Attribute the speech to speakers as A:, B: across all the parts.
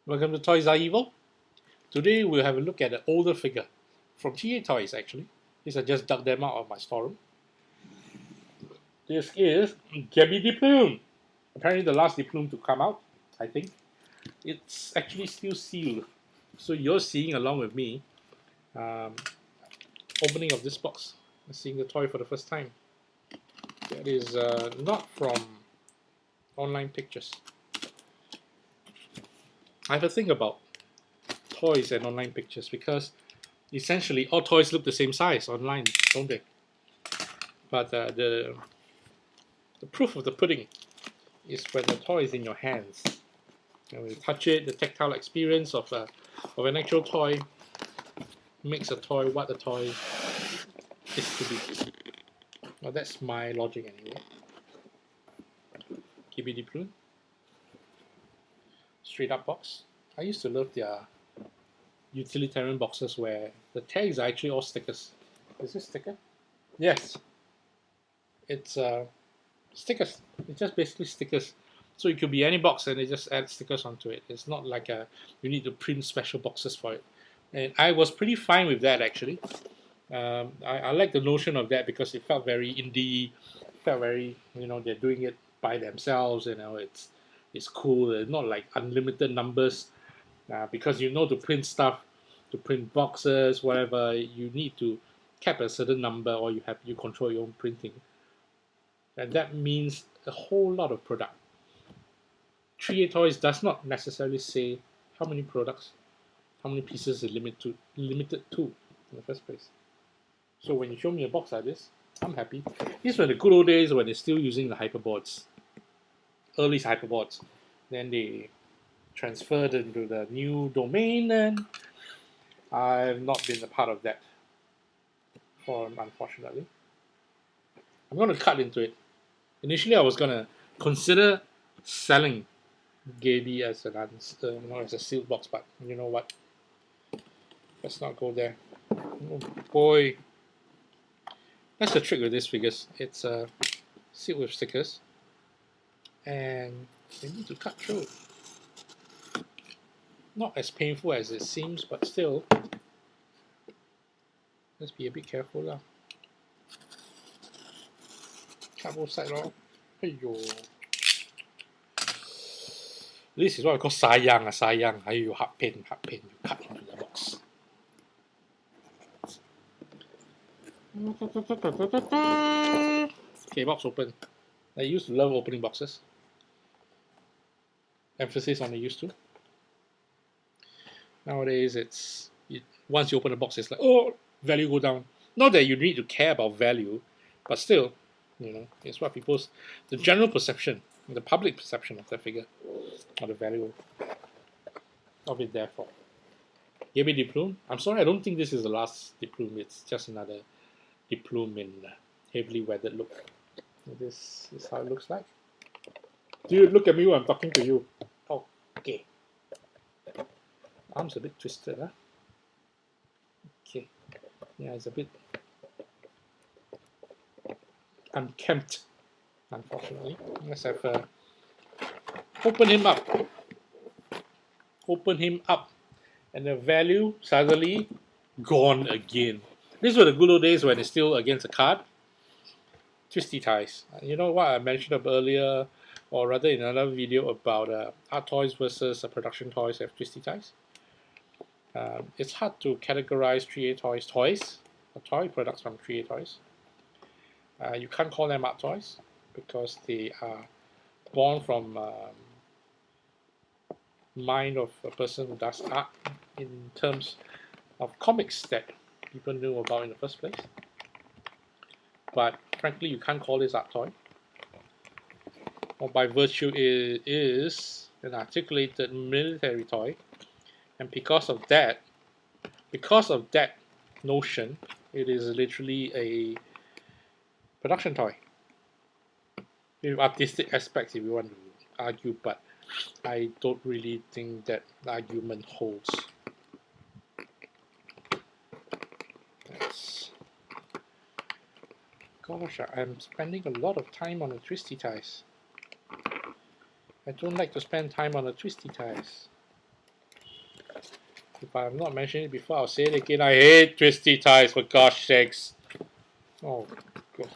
A: Welcome to TOYSREVIL. Today we'll have a look at an older figure from TA Toys actually. These I just dug them out of my storeroom. This is GEBI De Plume. Apparently the last De Plume to come out, I think. It's actually still sealed. So you're seeing along with me opening of this box. Seeing the toy for the first time. That is not from online pictures. I have a thing about toys and online pictures because essentially all toys look the same size online, don't they? But the proof of the pudding is when the toy is in your hands. And when you touch it, the tactile experience of an actual toy makes a toy what a toy is to be. Well, that's my logic anyway. GEBI De Plume. Straight up box. I used to love their utilitarian boxes where the tags are actually all stickers. Is this sticker? Yes. It's stickers. It's just basically stickers. So it could be any box and they just add stickers onto it. It's not like you need to print special boxes for it. And I was pretty fine with that actually. I like the notion of that because it felt very indie. It felt very, they're doing it by themselves. It's cool. It's not like unlimited numbers. Because to print stuff, to print boxes, whatever, you need to cap a certain number, or you control your own printing, and that means a whole lot of product. 3A Toys does not necessarily say how many products, how many pieces is limited to in the first place. So when you show me a box like this, I'm happy. These were the good old days when they're still using the hyperboards, early hyperboards. Then they transferred into the new domain, and I've not been a part of that, unfortunately. I'm going to cut into it. Initially, I was going to consider selling GEBI as as a sealed box, but you know what? Let's not go there. Oh boy, that's the trick with these figures. It's sealed with stickers, and they need to cut through it. Not as painful as it seems, but still, let's be a bit careful lah. Cut both sides lor. Aiyo. This is what I call sayang, sayang. Aiyo, heart pain, you cut into the box. Okay, box open. I used to love opening boxes. Emphasis on the used to. Nowadays, once you open a box, it's like, oh, value go down. Not that you need to care about value, but still, it's what the general perception, the public perception of the figure, or the value of it. Therefore, GEBI De Plume. I'm sorry, I don't think this is the last De Plume. It's just another De Plume in heavily weathered look. This is how it looks like. Dude, look at me when I'm talking to you. Oh, okay. Arm's a bit twisted, huh? Okay. Yeah, it's a bit unkempt, unfortunately. Let's have open him up. Open him up. And the value suddenly gone again. These were the good old days when it's still against a card. Twisty ties. You know what I mentioned up earlier, or rather in another video about art toys versus production toys have twisty ties. It's hard to categorize 3A toys, or toy products from 3A Toys. You can't call them art toys because they are born from mind of a person who does art in terms of comics that people knew about in the first place. But frankly, you can't call this art toy. Or by virtue, it is an articulated military toy. And because of that notion, it is literally a production toy with artistic aspects, if you want to argue, but I don't really think that argument holds. Gosh, I'm spending a lot of time on the twisty ties. I don't like to spend time on the twisty ties. If I have not mentioned it before, I'll say it again. I hate twisty ties, for gosh sakes. Oh, gosh.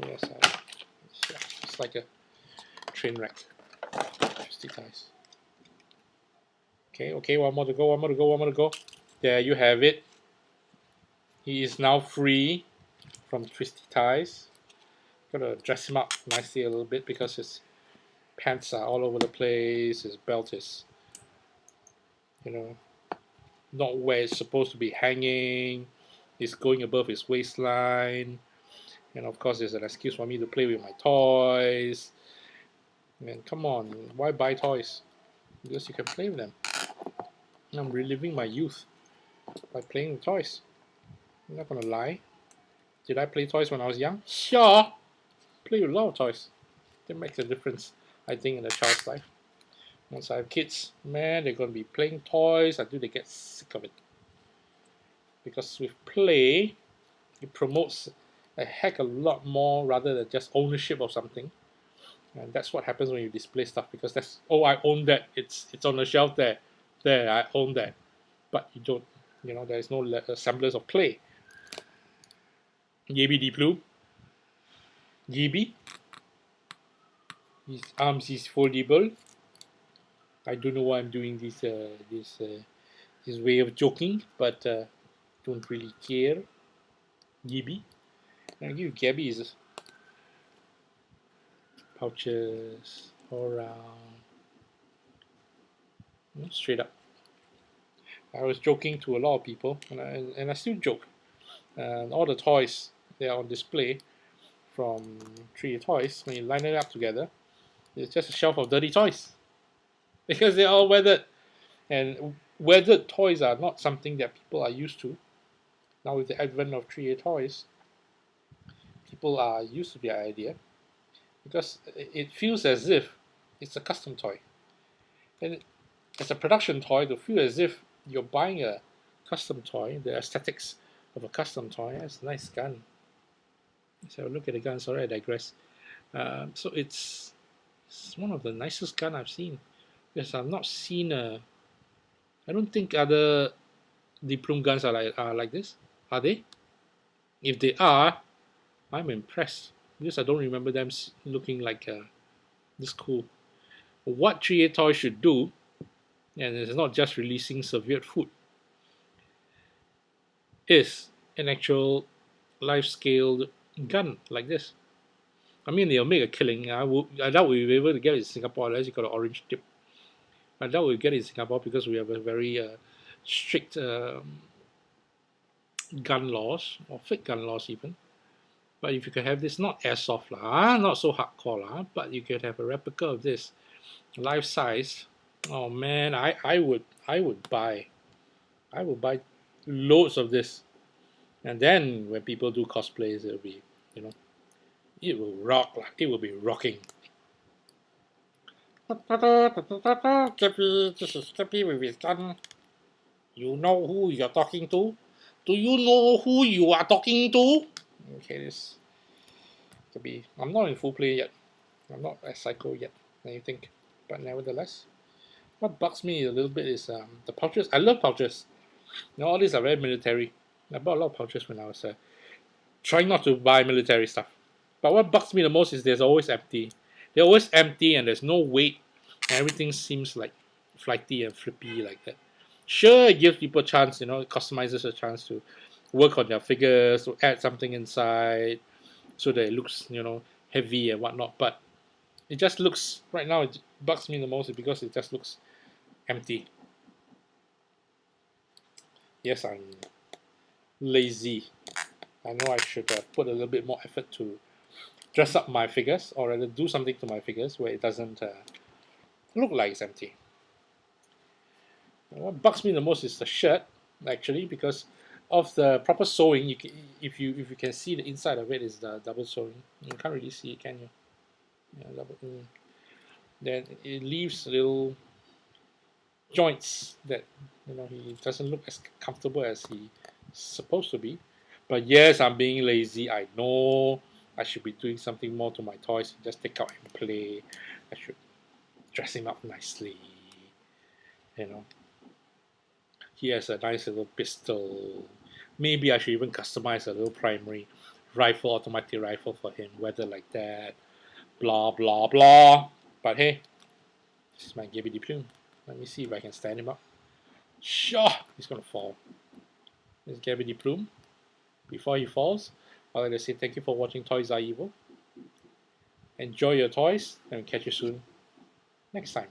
A: Yes, it's like a train wreck. Twisty ties. Okay, one more to go. There you have it. He is now free from twisty ties. Gotta dress him up nicely a little bit because his pants are all over the place. His belt is, not where it's supposed to be hanging. It's going above his waistline. And of course, there's an excuse for me to play with my toys. Man, come on, why buy toys? Because you can play with them. I'm reliving my youth by playing with toys. I'm not gonna lie. Did I play toys when I was young? Sure! Play with a lot of toys. That makes a difference, I think, in a child's life. Once I have kids, man, they're gonna be playing toys until they get sick of it. Because with play, it promotes a heck of a lot more rather than just ownership of something. And that's what happens when you display stuff, because that's, oh, I own that. It's on the shelf there. There, I own that. But you don't, there is no semblance of play. GEBI De Plume. GEBI. His arms is foldable. I don't know why I'm doing this way of joking, but don't really care. GEBI. I'll give you GEBI is pouches all around. Straight up. I was joking to a lot of people, and I still joke. And all the toys, they are on display from 3A Toys. When you line it up together, it's just a shelf of dirty toys because they're all weathered. And weathered toys are not something that people are used to. Now with the advent of 3A Toys, people are used to the idea because it feels as if it's a custom toy. And as a production toy, to feel as if you're buying a custom toy, the aesthetics of a custom toy. That's a nice gun. Let's have a look at the gun. Sorry, I digress. So it's one of the nicest gun I've seen. Because I've not seen I don't think other De Plume guns are like this. Are they? If they are, I'm impressed. Because I don't remember them looking like this cool. What 3A Toys should do, and it's not just releasing serviette food, is an actual life-scale gun like this. I mean, they'll make a killing. I doubt we'll be able to get it in Singapore unless you got an orange tip. I doubt we'll get it in Singapore because we have a very strict gun laws, or fake gun laws even. But if you could have this, not airsoft not so hardcore but you could have a replica of this, life size. Oh man, I would buy loads of this, and then when people do cosplays, it'll be, it will rock. It will be rocking. Kepi, this is Kepi with his gun. You know who you're talking to? Do you know who you are talking to? Okay, this could be. I'm not in full play yet. I'm not as psycho yet, I think. But nevertheless, what bugs me a little bit is the pouches. I love pouches. All these are very military. I bought a lot of pouches when I was trying not to buy military stuff. But what bugs me the most is there's always empty. They're always empty and there's no weight. And everything seems like flighty and flippy like that. Sure, it gives people a chance, it customizes a chance to work on their figures, to add something inside so that it looks, heavy and whatnot. But it just looks, right now, it bugs me the most because it just looks empty. Yes, I'm lazy. I know I should put a little bit more effort to dress up my figures, or rather do something to my figures where it doesn't look like it's empty. What bugs me the most is the shirt, actually, because of the proper sewing. If you can see the inside of it is the double sewing. You can't really see it, can you? Yeah, then it leaves little joints that he doesn't look as comfortable as he's supposed to be. But yes, I'm being lazy. I know I should be doing something more to my toys. Just take out and play. I should dress him up nicely. You know, he has a nice little pistol. Maybe I should even customize a little primary rifle, automatic rifle for him, weather like that, blah blah blah. But hey, this is my GEBI De Plume. Let me see if I can stand him up. Sure, he's gonna fall. This is GEBI De Plume. Before he falls, I'd like to say thank you for watching Toys Are Evil. Enjoy your toys, and we'll catch you soon next time.